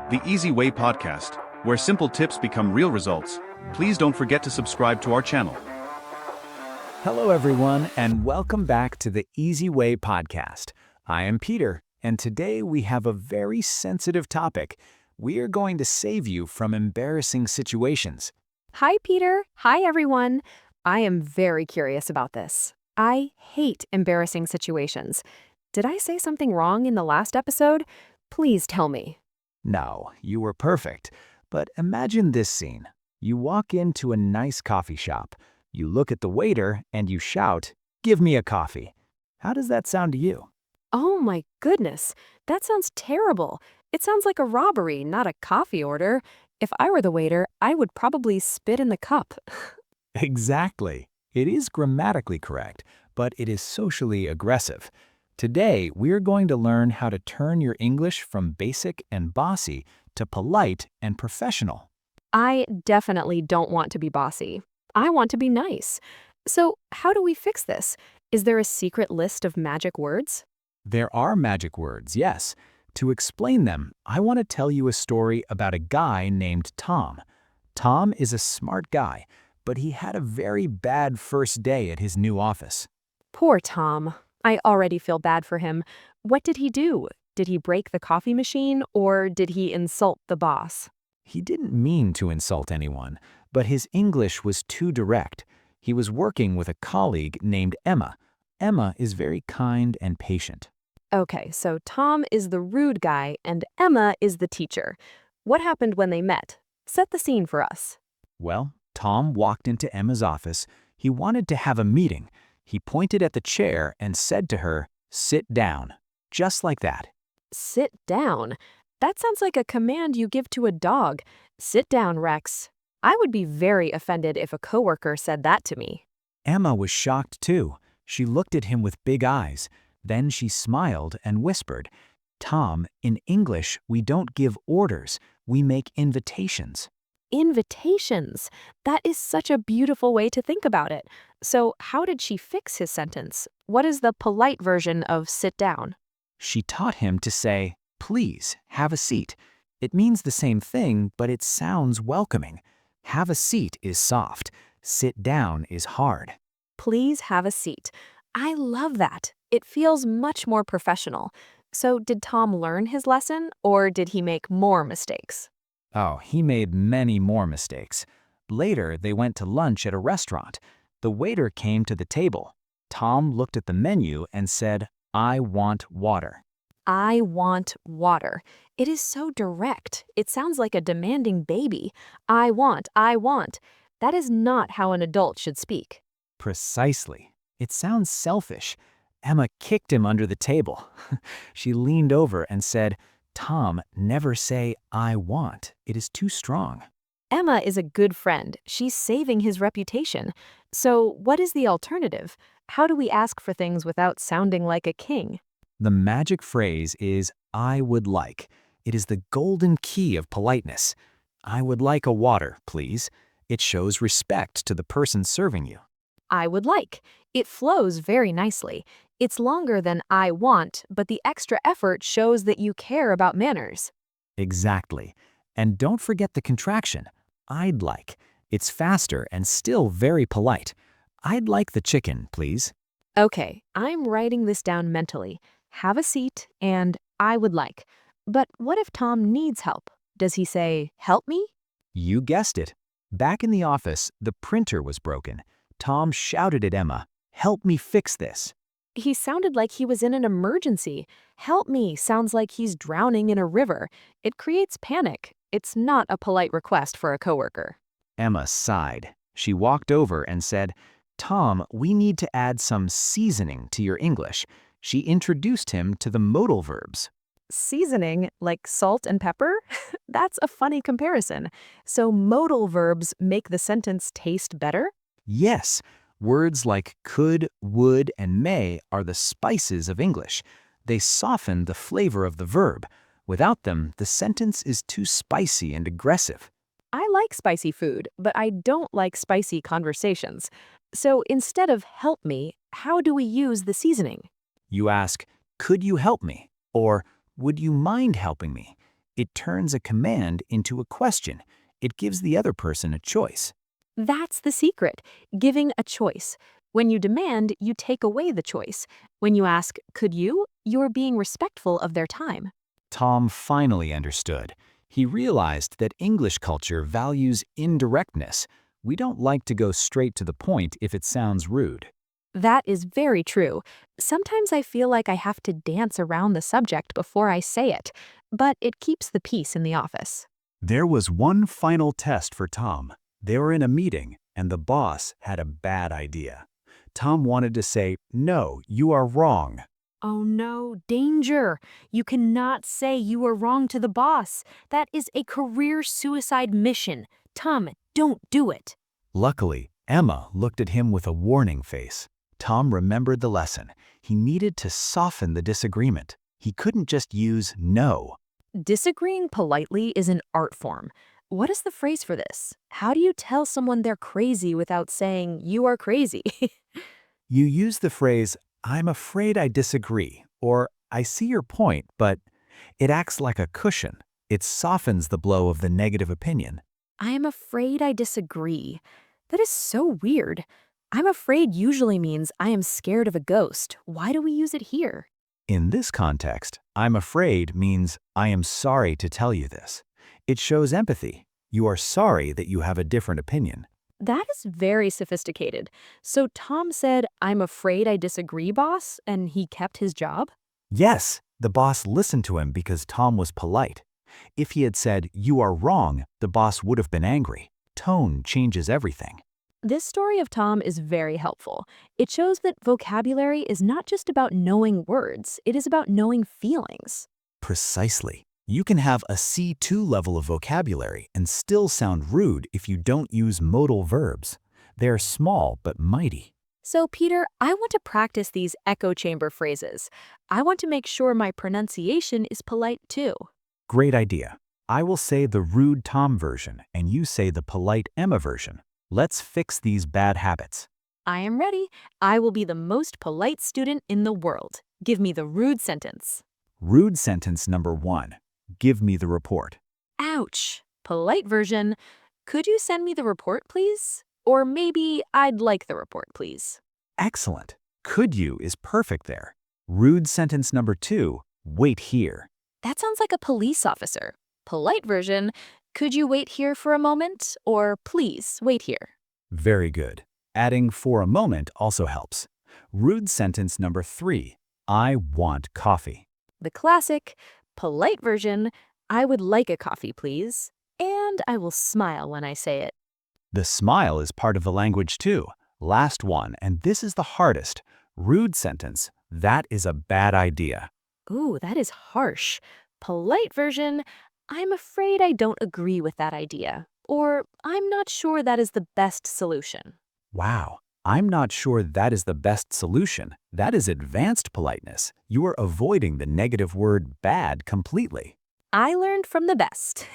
the Easy Way podcast, where simple tips become real results. Please don't forget to subscribe to our channel. Hello, everyone, and welcome back to the Easy Way podcast. I am Peter, and today we have a very sensitive topic. We are going to save you from embarrassing situations. Hi, Peter. Hi, everyone. I am very curious about this. I hate embarrassing situations. Did I say something wrong in the last episode? Please tell me. No, you were perfect. But imagine this scene. You walk into a nice coffee shop. You look at the waiter and you shout, "Give me a coffee." How does that sound to you? Oh my goodness, that sounds terrible. It sounds like a robbery, not a coffee order. If I were the waiter, I would probably spit in the cup. Exactly. It is grammatically correct, but it is socially aggressive. Today, we're going to learn how to turn your English from basic and bossy to polite and professional. I definitely don't want to be bossy. I want to be nice. So, how do we fix this? Is there a secret list of magic words? There are magic words, yes. To explain them, I want to tell you a story about a guy named Tom. Tom is a smart guy, but he had a very bad first day at his new office. Poor Tom. I already feel bad for him. What did he do? Did he break the coffee machine or did he insult the boss? He didn't mean to insult anyone, but his English was too direct. He was working with a colleague named Emma. Emma is very kind and patient. Okay, so Tom is the rude guy and Emma is the teacher. What happened when they met? Set the scene for us. Well, Tom walked into Emma's office. He wanted to have a meeting. He pointed at the chair and said to her, "Sit down." Just like that. Sit down. That sounds like a command you give to a dog. Sit down, Rex. I would be very offended if a coworker said that to me. Emma was shocked too. She looked at him with big eyes. Then she smiled and whispered, "Tom, in English, we don't give orders. We make invitations." Invitations. That is such a beautiful way to think about it. So, how did she fix his sentence? What is the polite version of sit down? She taught him to say, "Please, have a seat." It means the same thing, but it sounds welcoming. Have a seat is soft. Sit down is hard. Please have a seat. I love that. It feels much more professional. So, did Tom learn his lesson or did he make more mistakes? Oh, he made many more mistakes. Later, they went to lunch at a restaurant. The waiter came to the table. Tom looked at the menu and said, "I want water." I want water. It is so direct. It sounds like a demanding baby. I want, I want. That is not how an adult should speak. Precisely. It sounds selfish. Emma kicked him under the table. She leaned over and said, "Tom, never say 'I want.' It is too strong." Emma is a good friend. She's saving his reputation. So, what is the alternative? How do we ask for things without sounding like a king? The magic phrase is, "I would like." It is the golden key of politeness. "I would like a water, please." It shows respect to the person serving you. I would like. It flows very nicely. It's longer than I want, but the extra effort shows that you care about manners. Exactly. And don't forget the contraction. "I'd like." It's faster and still very polite. "I'd like the chicken, please." Okay, I'm writing this down mentally. Have a seat and I would like. But what if Tom needs help? Does he say, "Help me"? You guessed it. Back in the office, the printer was broken. Tom shouted at Emma, "Help me fix this." He sounded like he was in an emergency. Help me sounds like he's drowning in a river. It creates panic. It's not a polite request for a coworker. Emma sighed. She walked over and said, "Tom, we need to add some seasoning to your English." She introduced him to the modal verbs. Seasoning, like salt and pepper? That's a funny comparison. So modal verbs make the sentence taste better? Yes, words like could, would, and may are the spices of English. They soften the flavor of the verb. Without them, the sentence is too spicy and aggressive. I like spicy food, but I don't like spicy conversations. So instead of help me, how do we use the seasoning? You ask, "Could you help me?" or "Would you mind helping me?" It turns a command into a question. It gives the other person a choice. That's the secret, giving a choice. When you demand, you take away the choice. When you ask, could you, you're being respectful of their time. Tom finally understood. He realized that English culture values indirectness. We don't like to go straight to the point if it sounds rude. That is very true. Sometimes I feel like I have to dance around the subject before I say it, but it keeps the peace in the office. There was one final test for Tom. They were in a meeting, and the boss had a bad idea. Tom wanted to say, "No, you are wrong." Oh no, danger! You cannot say you were wrong to the boss. That is a career suicide mission. Tom, don't do it. Luckily, Emma looked at him with a warning face. Tom remembered the lesson. He needed to soften the disagreement. He couldn't just use no. Disagreeing politely is an art form. What is the phrase for this? How do you tell someone they're crazy without saying you are crazy? You use the phrase, "I'm afraid I disagree," or "I see your point, but..." It acts like a cushion. It softens the blow of the negative opinion. I am afraid I disagree. That is so weird. I'm afraid usually means I am scared of a ghost. Why do we use it here? In this context, "I'm afraid" means "I am sorry to tell you this." It shows empathy. You are sorry that you have a different opinion. That is very sophisticated. So Tom said, I'm afraid I disagree, boss, and he kept his job? Yes, the boss listened to him because Tom was polite. If he had said, "You are wrong," the boss would have been angry. Tone changes everything. This story of Tom is very helpful. It shows that vocabulary is not just about knowing words, it is about knowing feelings. Precisely. You can have a C2 level of vocabulary and still sound rude if you don't use modal verbs. They're small but mighty. So, Peter, I want to practice these echo chamber phrases. I want to make sure my pronunciation is polite too. Great idea. I will say the rude Tom version and you say the polite Emma version. Let's fix these bad habits. I am ready. I will be the most polite student in the world. Give me the rude sentence. Rude sentence number 1. Give me the report. Ouch. Polite version. Could you send me the report, please? Or maybe I'd like the report, please. Excellent. Could you is perfect there. Rude sentence number 2. Wait here. That sounds like a police officer. Polite version. Could you wait here for a moment? Or please wait here. Very good. Adding "for a moment" also helps. Rude sentence number 3. I want coffee. The classic. Polite version. I would like a coffee, please. And I will smile when I say it. The smile is part of the language too. Last one, and this is the hardest. Rude sentence. That is a bad idea. Ooh, that is harsh. Polite version. I'm afraid I don't agree with that idea. Or I'm not sure that is the best solution. Wow. I'm not sure that is the best solution. That is advanced politeness. You are avoiding the negative word bad completely. I learned from the best.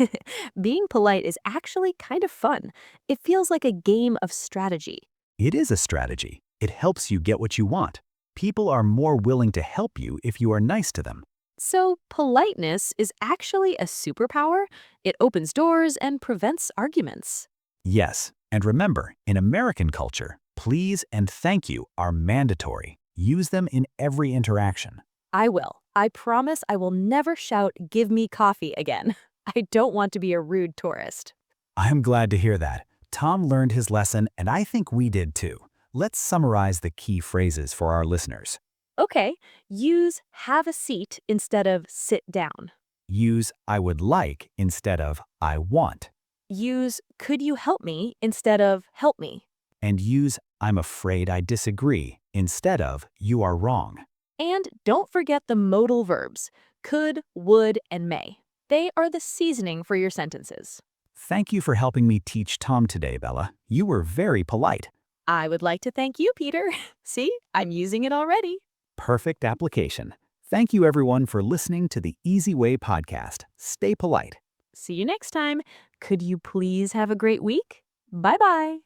Being polite is actually kind of fun. It feels like a game of strategy. It is a strategy. It helps you get what you want. People are more willing to help you if you are nice to them. So politeness is actually a superpower. It opens doors and prevents arguments. Yes, and remember, in American culture, please and thank you are mandatory. Use them in every interaction. I will. I promise I will never shout, "Give me coffee" again. I don't want to be a rude tourist. I am glad to hear that. Tom learned his lesson, and I think we did too. Let's summarize the key phrases for our listeners. Okay, use have a seat instead of sit down. Use "I would like" instead of "I want." Use could you help me instead of help me. And use "I'm afraid I disagree" instead of "you are wrong." And don't forget the modal verbs, could, would, and may. They are the seasoning for your sentences. Thank you for helping me teach Tom today, Bella. You were very polite. I would like to thank you, Peter. See, I'm using it already. Perfect application. Thank you everyone for listening to the Easy Way podcast. Stay polite. See you next time. Could you please have a great week? Bye-bye.